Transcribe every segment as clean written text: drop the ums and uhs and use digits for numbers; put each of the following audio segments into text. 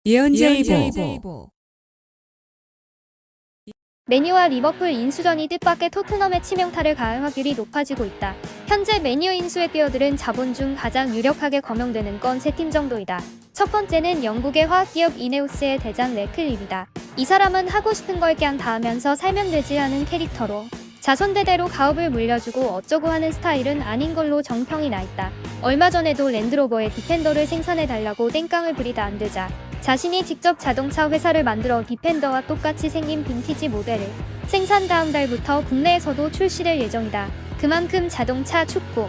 예언제이보. 맨유와 리버풀 인수전이 뜻밖의 토트넘의 치명타를 가할 확률이 높아지고 있다. 현재 맨유 인수의 뛰어들은 자본 중 가장 유력하게 거명되는 건 세 팀 정도이다. 첫 번째는 영국의 화학기업 이네오스의 대장 레클립이다. 이 사람은 하고 싶은 걸 그냥 다 하면서 살면 되지 하는 캐릭터로 자손대대로 가업을 물려주고 어쩌고 하는 스타일은 아닌 걸로 정평이 나있다. 얼마 전에도 랜드로버의 디펜더를 생산해달라고 땡깡을 부리다 안되자 자신이 직접 자동차 회사를 만들어 디펜더와 똑같이 생긴 빈티지 모델을 생산 다음 달부터 국내에서도 출시될 예정이다. 그만큼 자동차 축복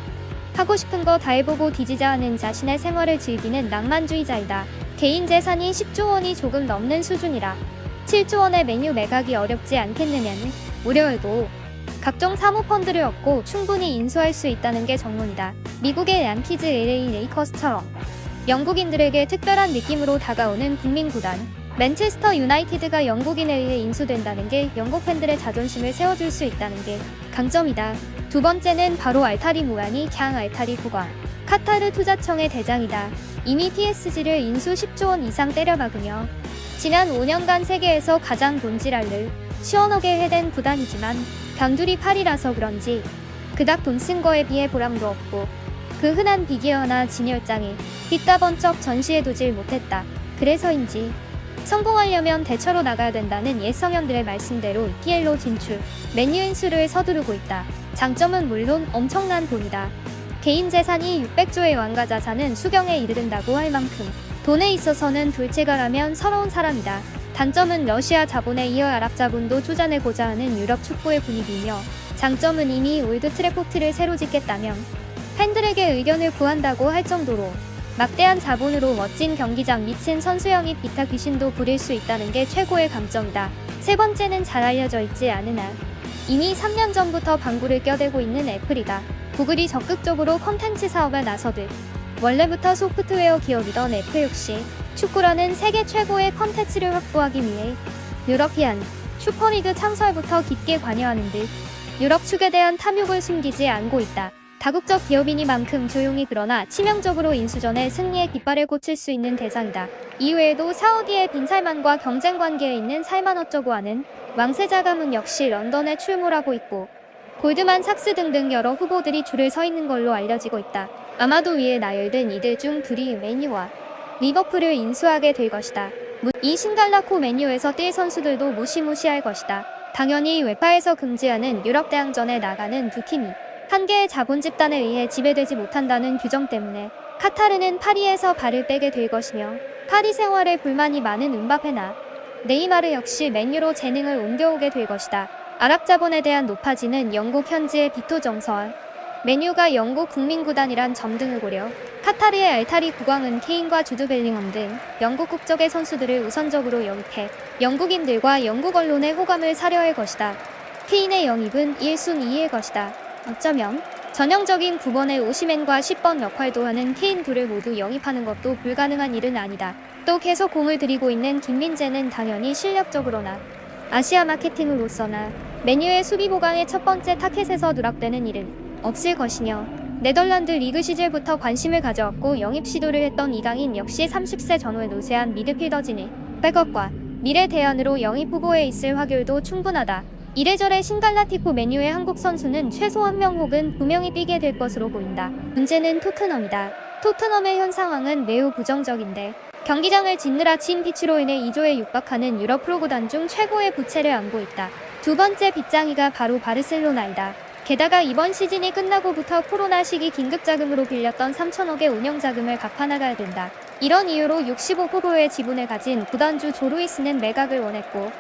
하고 싶은 거 다 해보고 뒤지자 하는 자신의 생활을 즐기는 낭만주의자이다. 개인 재산이 10조 원이 조금 넘는 수준이라 7조 원의 맨유 매각이 어렵지 않겠느냐는 우려해도 각종 사모펀드를 얻고 충분히 인수할 수 있다는 게 정론이다. 미국의 양키즈 LA 레이커스처럼 영국인들에게 특별한 느낌으로 다가오는 국민구단 맨체스터 유나이티드가 영국인에 의해 인수된다는 게 영국 팬들의 자존심을 세워줄 수 있다는 게 강점이다. 두 번째는 바로 알타리 무안이 걍 알타리 국왕 카타르 투자청의 대장이다. 이미 PSG를 인수 10조 원 이상 때려박으며 지난 5년간 세계에서 가장 돈지랄을 시원하게 해댄 구단이지만 변두리 8이라서 그런지 그닥 돈 쓴 거에 비해 보람도 없고 그 흔한 비기어나 진열장이 빗다번쩍 전시해두질 못했다. 그래서인지 성공하려면 대처로 나가야 된다는 옛 성현들의 말씀대로 EPL로 진출, 맨유 인수를 서두르고 있다. 장점은 물론 엄청난 돈이다. 개인 재산이 600조의 왕가 자산은 수경에 이르른다고 할 만큼 돈에 있어서는 둘째가라면 서러운 사람이다. 단점은 러시아 자본에 이어 아랍 자본도 쪼잔해고자 하는 유럽 축구의 분위기이며 장점은 이미 올드 트래포트를 새로 짓겠다면 팬들에게 의견을 구한다고 할 정도로 막대한 자본으로 멋진 경기장 미친 선수형이 비타 귀신도 부릴 수 있다는 게 최고의 강점이다. 세 번째는 잘 알려져 있지 않으나 이미 3년 전부터 방구를 껴대고 있는 애플이다. 구글이 적극적으로 콘텐츠 사업에 나서듯 원래부터 소프트웨어 기업이던 애플 역시 축구라는 세계 최고의 콘텐츠를 확보하기 위해 유러피안 슈퍼리그 창설부터 깊게 관여하는 듯 유럽 축에 대한 탐욕을 숨기지 않고 있다. 다국적 기업이니만큼 조용히 그러나 치명적으로 인수전에 승리의 깃발을 꽂힐 수 있는 대상이다. 이외에도 사우디의 빈살만과 경쟁 관계에 있는 살만 어쩌고 하는 왕세자 가문 역시 런던에 출몰하고 있고 골드만 삭스 등등 여러 후보들이 줄을 서 있는 걸로 알려지고 있다. 아마도 위에 나열된 이들 중 둘이 맨유와 리버풀을 인수하게 될 것이다. 이 신갈라코 맨유에서 뛸 선수들도 무시무시할 것이다. 당연히 웨파에서 금지하는 유럽 대항전에 나가는 두 팀이 한 개의 자본 집단에 의해 지배되지 못한다는 규정 때문에 카타르는 파리에서 발을 빼게 될 것이며 파리 생활에 불만이 많은 음바페나 네이마르 역시 맨유로 재능을 옮겨오게 될 것이다. 아랍 자본에 대한 높아지는 영국 현지의 비토 정서와 맨유가 영국 국민구단이란 점 등을 고려 카타르의 알타리 국왕은 케인과 주드 벨링엄 등 영국 국적의 선수들을 우선적으로 영입해 영국인들과 영국 언론의 호감을 사려 할 것이다. 케인의 영입은 1순위일 것이다. 어쩌면 전형적인 9번의 오시맨과 10번 역할도 하는 케인 둘을 모두 영입하는 것도 불가능한 일은 아니다. 또 계속 공을 들이고 있는 김민재는 당연히 실력적으로나 아시아 마케팅으로서나 맨유의 수비 보강의 첫 번째 타켓에서 누락되는 일은 없을 것이며 네덜란드 리그 시절부터 관심을 가져왔고 영입 시도를 했던 이강인 역시 30세 전후의 노쇠한 미드필더진이 백업과 미래 대안으로 영입 후보에 있을 확률도 충분하다. 이래저래 신갈라티코 맨유의 한국 선수는 최소 1명 혹은 2명이 뛰게 될 것으로 보인다. 문제는 토트넘이다. 토트넘의 현 상황은 매우 부정적인데 경기장을 짓느라 친 피치로 인해 2조에 육박하는 유럽 프로구단 중 최고의 부채를 안고 있다. 두 번째 빚장이가 바로 바르셀로나이다. 게다가 이번 시즌이 끝나고부터 코로나 시기 긴급자금으로 빌렸던 3천억의 운영자금을 갚아나가야 된다. 이런 이유로 65%의 지분을 가진 구단주 조루이스는 매각을 원했고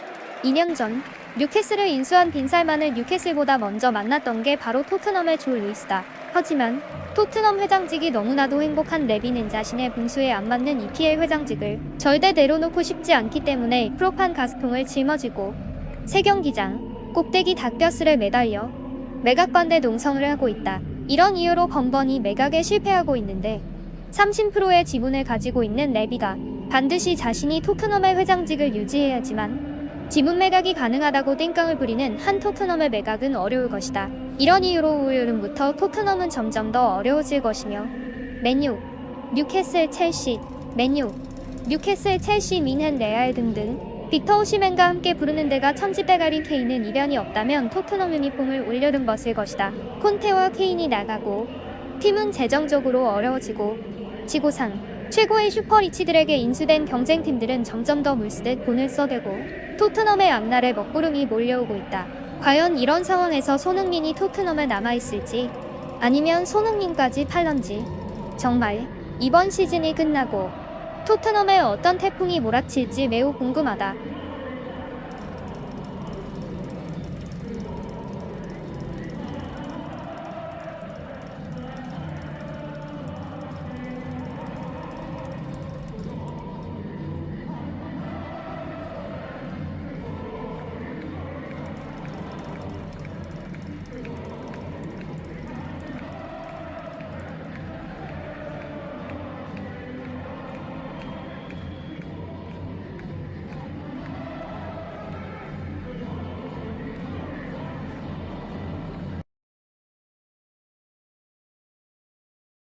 2년 전 뉴캐슬을 인수한 빈살만을 뉴캐슬보다 먼저 만났던 게 바로 토트넘의 조 루이스다. 하지만 토트넘 회장직이 너무나도 행복한 레비는 자신의 분수에 안 맞는 EPL 회장직을 절대 내려놓고 싶지 않기 때문에 프로판 가스통을 짊어지고 새 경기장 꼭대기 닭뼈슬에 매달려 매각 반대 농성을 하고 있다. 이런 이유로 번번이 매각에 실패하고 있는데 30%의 지분을 가지고 있는 레비가 반드시 자신이 토트넘의 회장직을 유지해야지만 지분 매각이 가능하다고 땡깡을 부리는 한 토트넘의 매각은 어려울 것이다. 이런 이유로 올 여름부터 토트넘은 점점 더 어려워질 것이며 맨유, 뉴캐슬, 첼시, 맨유, 뉴캐슬, 첼시, 민헨, 레알 등등 빅터 오시맨과 함께 부르는 데가 천지배가린 케인은 이변이 없다면 토트넘 유니폼을 올려둔 것일 것이다. 콘테와 케인이 나가고 팀은 재정적으로 어려워지고 지구상 최고의 슈퍼리치들에게 인수된 경쟁팀들은 점점 더 물쓰듯 돈을 써대고 토트넘의 앞날에 먹구름이 몰려오고 있다. 과연 이런 상황에서 손흥민이 토트넘에 남아있을지 아니면 손흥민까지 팔런지 정말 이번 시즌이 끝나고 토트넘에 어떤 태풍이 몰아칠지 매우 궁금하다.